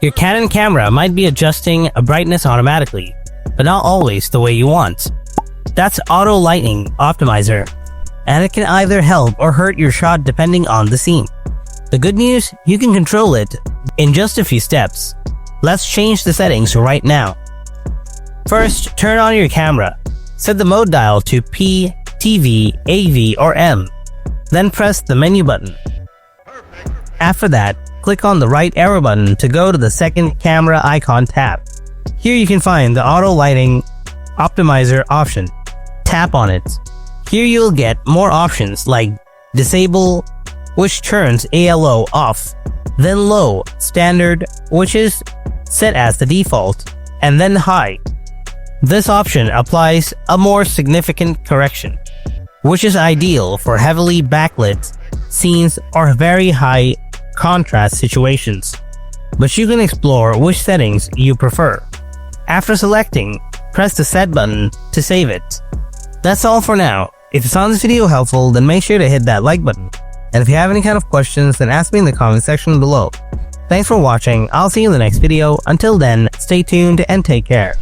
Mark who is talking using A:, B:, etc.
A: Your Canon camera might be adjusting a brightness automatically, but not always the way you want. That's Auto Lighting Optimizer, and it can either help or hurt your shot depending on the scene. The good news, you can control it in just a few steps. Let's change the settings right now. First, turn on your camera. Set the mode dial to P, TV, AV, or M. Then press the menu button. After that, click on the right arrow button to go to the second camera icon tab. Here you can find the Auto Lighting Optimizer option. Tap on it. Here you'll get more options like Disable, which turns ALO off, then Low, Standard, which is set as the default, and then High. This option applies a more significant correction, which is ideal for heavily backlit scenes or very high contrast situations, but you can explore which settings you prefer. After selecting, press the Set button to save it. That's all for now. If you found this video helpful, then make sure to hit that like button. And if you have any kind of questions, then ask me in the comment section below. Thanks for watching. I'll see you in the next video. Until then, stay tuned and take care.